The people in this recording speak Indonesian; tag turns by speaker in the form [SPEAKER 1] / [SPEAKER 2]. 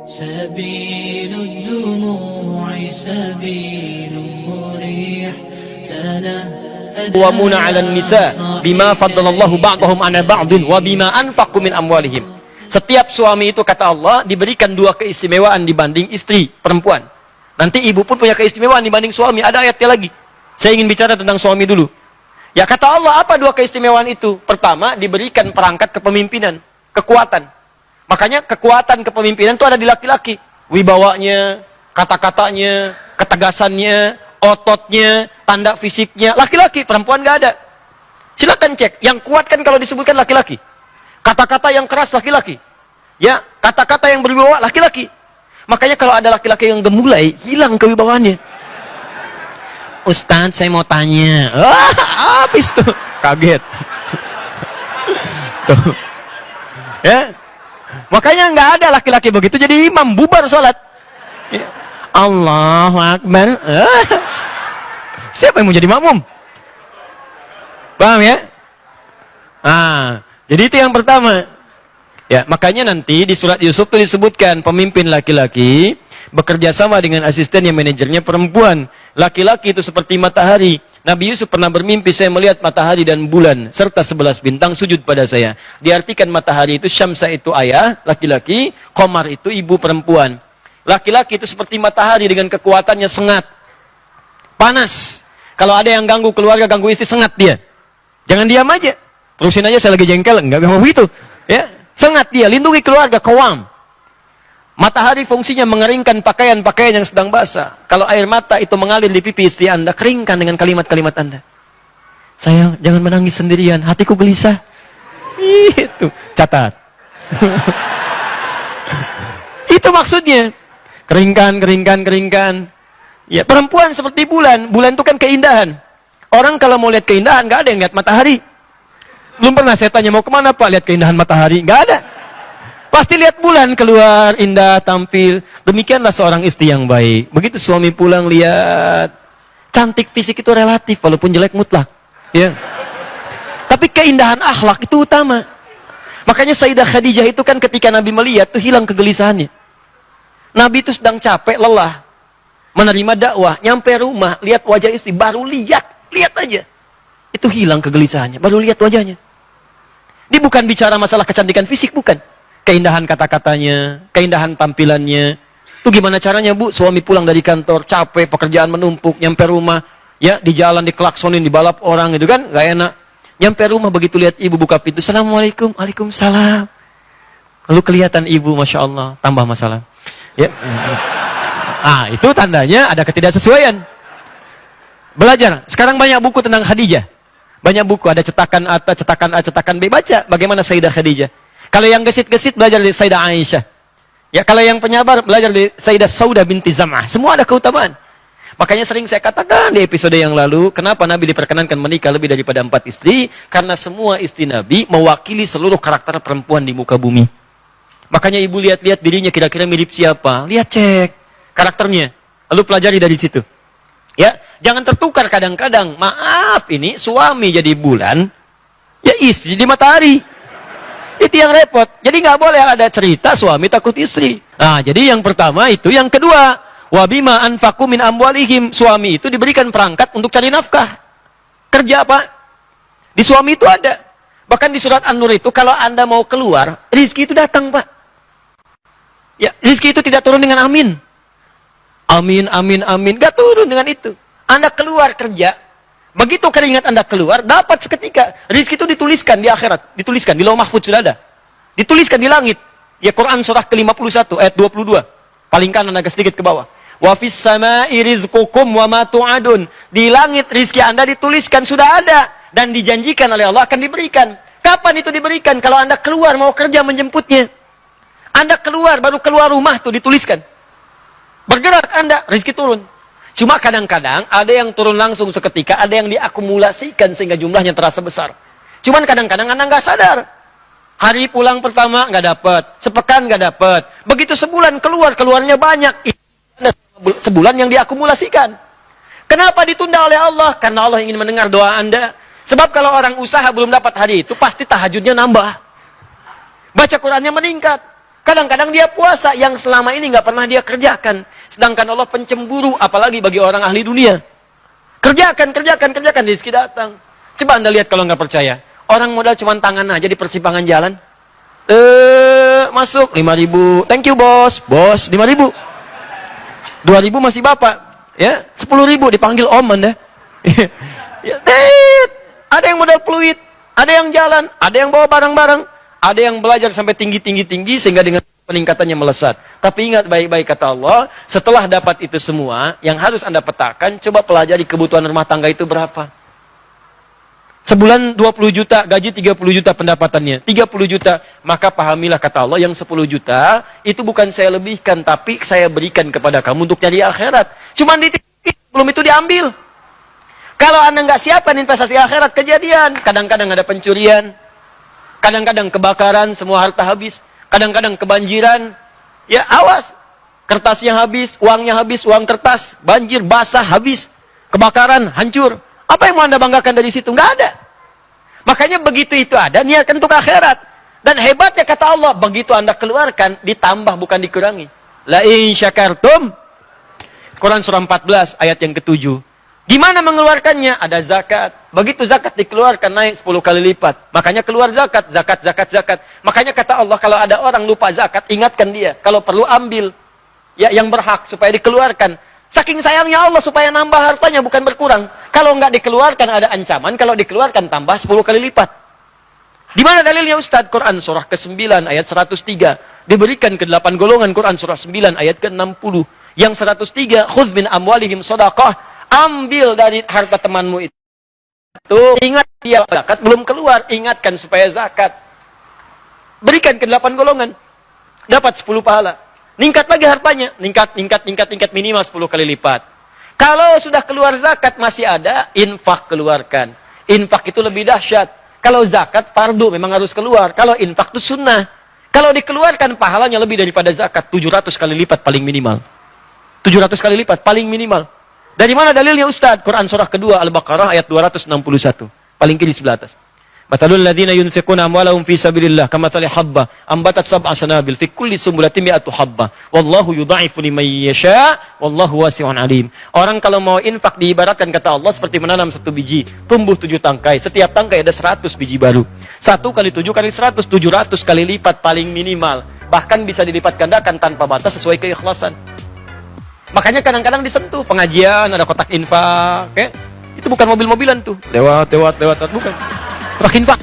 [SPEAKER 1] سبيل الدموع سبيل مريح
[SPEAKER 2] ومن على النساء بما faddalallahu ba'dahum 'ala ba'din wa bima anfaqu min amwalihim. Setiap suami itu kata Allah diberikan dua keistimewaan dibanding istri perempuan. Nanti ibu pun punya keistimewaan dibanding suami. Ada ayatnya lagi. Saya ingin bicara tentang suami dulu. Ya kata Allah, apa dua keistimewaan itu? Pertama, diberikan perangkat kepemimpinan, kekuatan. Makanya kekuatan kepemimpinan itu ada di laki-laki. Wibawanya, kata-katanya, ketegasannya, ototnya, tanda fisiknya. Laki-laki, perempuan nggak ada. Silakan cek. Yang kuat kan kalau disebutkan laki-laki. Kata-kata yang keras laki-laki. Ya, kata-kata yang berwibawa laki-laki. Makanya kalau ada laki-laki yang gemulai, hilang kewibawaannya. Ustaz, saya mau tanya. Habis tuh. Kaget. Tuh. Ya. Makanya nggak ada laki-laki begitu jadi imam, bubar salat. Ya. Allahu Akbar. Siapa yang mau jadi makmum? Paham ya? Jadi itu yang pertama. Ya, makanya nanti di surat Yusuf itu disebutkan pemimpin laki-laki bekerja sama dengan asisten yang manajernya perempuan. Laki-laki itu seperti matahari. Nabi Yusuf pernah bermimpi, saya melihat matahari dan bulan serta 11 bintang sujud pada saya. Diartikan matahari itu Syamsa itu ayah laki-laki, Qamar itu ibu perempuan. Laki-laki itu seperti matahari dengan kekuatannya sengat. Panas. Kalau ada yang ganggu keluarga, ganggu istri, sengat dia. Jangan diam aja. Terusin aja, saya lagi jengkel. Enggak mau begitu. Ya. Sengat dia, lindungi keluarga, qawam. Matahari fungsinya mengeringkan pakaian-pakaian yang sedang basah. Kalau air mata itu mengalir di pipi istri Anda, keringkan dengan kalimat-kalimat Anda. Sayang, jangan menangis sendirian, hatiku gelisah. Itu, catat. Itu maksudnya. Keringkan, keringkan, keringkan. Ya, perempuan seperti bulan. Bulan itu kan keindahan. Orang kalau mau lihat keindahan, nggak ada yang lihat matahari. Belum pernah saya tanya, mau kemana Pak? Lihat keindahan matahari. Nggak ada. Pasti lihat bulan keluar, indah, tampil. Demikianlah seorang istri yang baik. Begitu suami pulang, lihat. Cantik fisik itu relatif, walaupun jelek mutlak. Ya. Tapi keindahan akhlak itu utama. Makanya Sayyidah Khadijah itu kan ketika Nabi melihat, tuh hilang kegelisahannya. Nabi itu sedang capek, lelah. Menerima dakwah, nyampe rumah, lihat wajah istri, baru lihat aja. Itu hilang kegelisahannya, baru lihat wajahnya. Dia bukan bicara masalah kecantikan fisik, bukan. Keindahan kata-katanya, keindahan tampilannya. Itu gimana caranya, Bu? Suami pulang dari kantor, capek, pekerjaan menumpuk, nyampe rumah, ya di jalan dikelaksonin, dibalap orang, gitu kan, gak enak. Nyampe rumah, begitu lihat ibu buka pintu, Assalamualaikum, Waalaikumsalam. Lalu kelihatan ibu, Masya Allah, tambah masalah. Ya. Itu tandanya ada ketidaksesuaian. Belajar. Sekarang banyak buku tentang Khadijah. Banyak buku, ada cetakan A, cetakan A, cetakan B. Baca bagaimana Sayyidah Khadijah. Kalau yang gesit-gesit, belajar dari Sayyidah Aisyah. Ya, kalau yang penyabar, belajar dari Sayyidah Saudah binti Zam'ah. Semua ada keutamaan. Makanya sering saya katakan di episode yang lalu, kenapa Nabi diperkenankan menikah lebih daripada 4 istri? Karena semua istri Nabi mewakili seluruh karakter perempuan di muka bumi. Makanya ibu lihat-lihat dirinya kira-kira mirip siapa. Lihat, cek karakternya. Lalu pelajari dari situ. Ya, jangan tertukar kadang-kadang. Maaf, ini suami jadi bulan, ya istri jadi matahari. Itu yang repot. Jadi nggak boleh ada cerita suami takut istri. Jadi yang pertama itu. Yang kedua, wabima anfaqu min amwalihim. Suami itu diberikan perangkat untuk cari nafkah. Kerja, Pak. Di suami itu ada. Bahkan di surat An-Nur itu, kalau Anda mau keluar, rizki itu datang, Pak. Ya, rizki itu tidak turun dengan amin. Amin, amin, amin. Gak turun dengan itu. Anda keluar kerja. Begitu keringat Anda keluar, dapat seketika. Rizki itu dituliskan di akhirat. Dituliskan. Di Lauh Mahfuz sudah ada. Dituliskan di langit. Ya, Quran surah ke-51 ayat 22. Paling kanan agak sedikit ke bawah. Wa fis sama'i rizqukum wa ma tu'adun. Di langit rizki Anda dituliskan sudah ada. Dan dijanjikan oleh Allah akan diberikan. Kapan itu diberikan? Kalau Anda keluar mau kerja menjemputnya. Anda keluar, baru keluar rumah tuh dituliskan. Bergerak Anda, rezeki turun. Cuma kadang-kadang ada yang turun langsung seketika, ada yang diakumulasikan sehingga jumlahnya terasa besar. Cuman kadang-kadang Anda nggak sadar. Hari pulang pertama nggak dapat, sepekan nggak dapat. Begitu sebulan keluarnya banyak. Sebulan yang diakumulasikan. Kenapa ditunda oleh Allah? Karena Allah ingin mendengar doa Anda. Sebab kalau orang usaha belum dapat hari itu, pasti tahajudnya nambah. Baca Qurannya meningkat. Kadang-kadang dia puasa yang selama ini nggak pernah dia kerjakan. Sedangkan Allah pencemburu, apalagi bagi orang ahli dunia. Kerjakan, rezeki datang. Coba Anda lihat kalau nggak percaya. Orang modal cuma tangan aja di persimpangan jalan. Masuk 5.000. Thank you bos. Bos 5.000. 2.000 masih bapak. Ya, 10.000 dipanggil om Anda. Ya, ada yang modal peluit, ada yang jalan, ada yang bawa barang-barang, ada yang belajar sampai tinggi sehingga dengan peningkatannya melesat. Tapi ingat baik-baik kata Allah, setelah dapat itu semua, yang harus Anda petakan, coba pelajari kebutuhan rumah tangga itu berapa. Sebulan 20 juta, gaji 30 juta pendapatannya. 30 juta, maka pahamilah kata Allah, yang 10 juta, itu bukan saya lebihkan, tapi saya berikan kepada kamu untuk nyari akhirat. Cuman dititip, belum itu diambil. Kalau Anda nggak siapkan investasi akhirat, kejadian. Kadang-kadang ada pencurian, kadang-kadang kebakaran, semua harta habis. Kadang-kadang kebanjiran, ya awas. Kertasnya habis, uang kertas, banjir, basah, habis. Kebakaran, hancur. Apa yang mau Anda banggakan dari situ? Nggak ada. Makanya begitu itu ada, niatkan untuk akhirat. Dan hebatnya kata Allah, begitu Anda keluarkan, ditambah bukan dikurangi. La in syakartum. Quran surah 14 ayat yang ke-7. Gimana mengeluarkannya? Ada zakat. Begitu zakat dikeluarkan naik 10 kali lipat. Makanya keluar zakat. Makanya kata Allah, kalau ada orang lupa zakat, ingatkan dia. Kalau perlu ambil. Ya, yang berhak supaya dikeluarkan. Saking sayangnya Allah supaya nambah hartanya bukan berkurang. Kalau nggak dikeluarkan ada ancaman, kalau dikeluarkan tambah 10 kali lipat. Di mana dalilnya Ustaz? Quran surah ke-9 ayat 103. Diberikan ke 8 golongan Quran surah 9 ayat ke-60. Yang 103, khudz min amwalihim shadaqah. Ambil dari harta temanmu itu. Ingat dia zakat belum keluar, ingatkan supaya zakat. Berikan ke 8 golongan. Dapat 10 pahala. Ningkat lagi hartanya, ningkat minimal 10 kali lipat. Kalau sudah keluar zakat masih ada, infak keluarkan. Infak itu lebih dahsyat. Kalau zakat fardu memang harus keluar. Kalau infak itu sunnah. Kalau dikeluarkan pahalanya lebih daripada zakat, 700 kali lipat paling minimal. 700 kali lipat paling minimal. Dari mana dalilnya Ustaz? Quran surah kedua Al-Baqarah ayat 261. Paling kiri sebelah atas. Matalul ladzina yunfiquna amwalahum fi sabilillah kamathali habbah ambatat sab'a sanabil fi kulli sumbulatin mi'atu habbah wallahu yudha'ifu liman yasha wallahu wasi'un alim. Orang kalau mau infak diibaratkan kata Allah seperti menanam 1 biji, tumbuh 7 tangkai. Setiap tangkai ada 100 biji baru. 1 kali 7 kali 100, 700 kali lipat paling minimal. Bahkan bisa dilipat gandakan tanpa batas sesuai keikhlasan. Makanya kadang-kadang disentuh pengajian ada kotak infak, ya. Itu bukan mobil-mobilan tuh. Lewat bukan. Kotak infak.